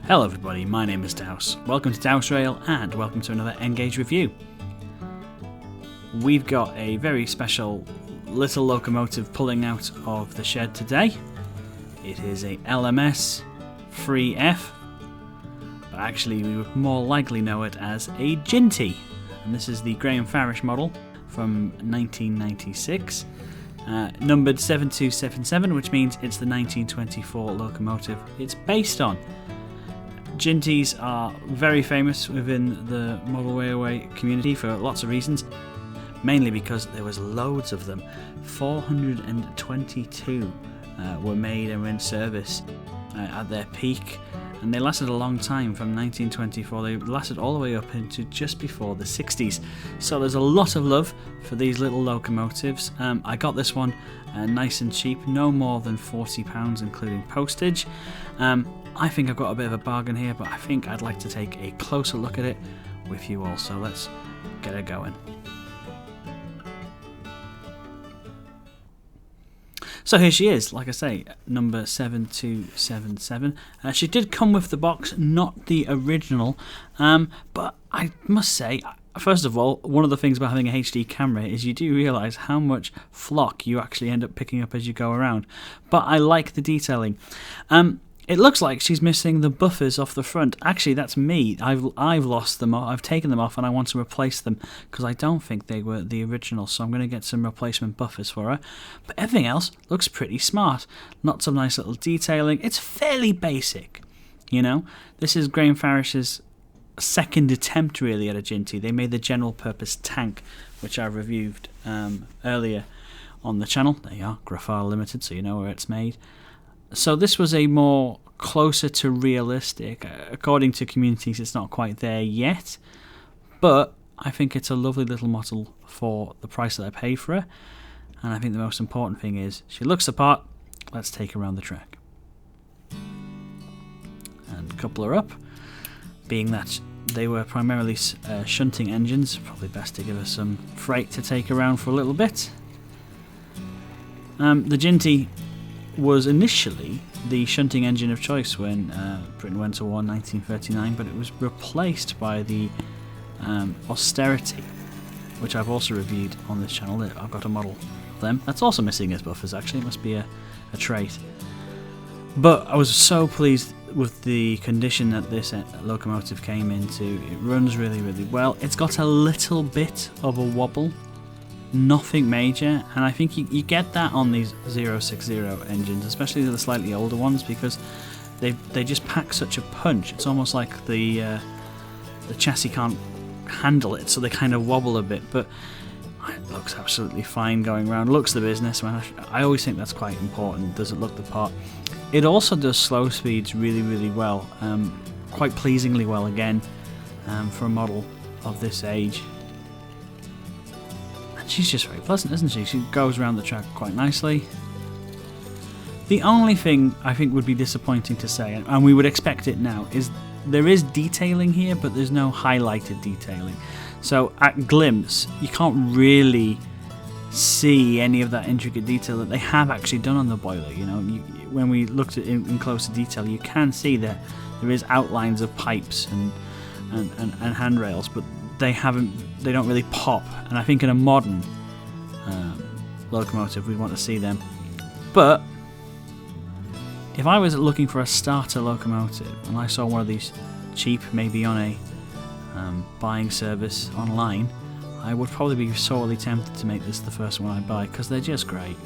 Hello everybody, my name is Douse. Welcome to Douse Rail and welcome to another Engage review. We've got a very special little locomotive pulling out of the shed today. It is a LMS 3F, but actually we would more likely know it as a Jinty. And this is the Graham Farish model from 1996. Numbered 7277, which means it's the 1924 locomotive it's based on. Jintys are very famous within the model railway community for lots of reasons, mainly because there was loads of them. 422 were made and were in service at their peak, and they lasted a long time. From 1924 they lasted all the way up into just before the 60s, so there's a lot of love for these little locomotives. I got this one nice and cheap, no more than £40 including postage. I think I've got a bit of a bargain here, but I think I'd like to take a closer look at it with you all, so let's get her going. So here she is, like I say, number 7277. She did come with the box, not the original, but I must say, first of all, one of the things about having a HD camera is you do realise how much flock you actually end up picking up as you go around. But I like the detailing. It looks like she's missing the buffers off the front. Actually, that's me. I've lost them. I've taken them off and I want to replace them because I don't think they were the original. So I'm going to get some replacement buffers for her. But everything else looks pretty smart. Lots of nice little detailing. It's fairly basic, you know. This is Graham Farish's second attempt really at a Jinty. They made the general purpose tank, which I reviewed earlier on the channel. There you are, Graphar Limited, so you know where it's made. So this was a more closer to realistic. According to communities, it's not quite there yet, but I think it's a lovely little model for the price that I paid for her. And I think the most important thing is she looks the part. Let's take her around the track and couple her up. Being that they were primarily shunting engines, probably best to give her some freight to take around for a little bit. The Jinty was initially the shunting engine of choice when Britain went to war in 1939, but it was replaced by the Austerity, which I've also reviewed on this channel. I've got a model of them. That's also missing his buffers, actually. It must be a trait. But I was so pleased with the condition that this locomotive came into. It runs really, really well. It's got a little bit of a wobble, nothing major, and I think you get that on these 060 engines, especially the slightly older ones, because they just pack such a punch. It's almost like the chassis can't handle it, so they kind of wobble a bit, but it looks absolutely fine going around. Looks the business. I always think that's quite important. Does it look the part? It also does slow speeds really, really well, quite pleasingly well again, for a model of this age. She's just very pleasant, isn't she? She goes around the track quite nicely. The only thing I think would be disappointing to say, and we would expect it now, is there is detailing here, but there's no highlighted detailing. So at glimpse, you can't really see any of that intricate detail that they have actually done on the boiler. You know, when we looked at it in closer detail, you can see that there is outlines of pipes and handrails, but they don't really pop, and I think in a modern locomotive we'd want to see them. But if I was looking for a starter locomotive and I saw one of these cheap, maybe on a buying service online, I would probably be sorely tempted to make this the first one I buy, because they're just great.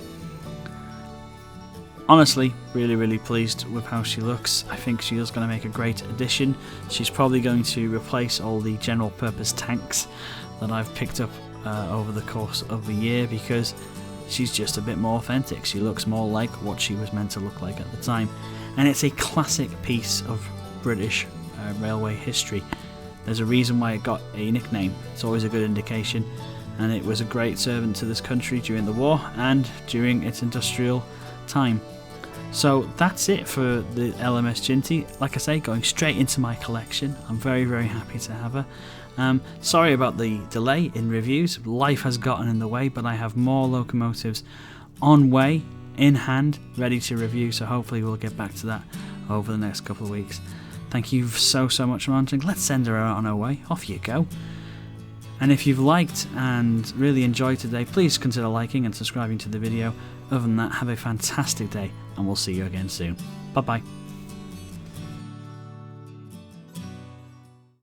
Honestly, really, really pleased with how she looks. I think she is going to make a great addition. She's probably going to replace all the general purpose tanks that I've picked up over the course of the year, because she's just a bit more authentic. She looks more like what she was meant to look like at the time. And it's a classic piece of British railway history. There's a reason why it got a nickname. It's always a good indication. And it was a great servant to this country during the war and during its industrial time. So that's it for the LMS Jinty. Like I say, going straight into my collection. I'm very, very happy to have her. Sorry about the delay in reviews. Life has gotten in the way, but I have more locomotives on way, in hand, ready to review, so hopefully we'll get back to that over the next couple of weeks. Thank you so much for answering. Let's send her out on her way. Off you go. And if you've liked and really enjoyed today, please consider liking and subscribing to the video. Other than that, have a fantastic day, and we'll see you again soon. Bye bye.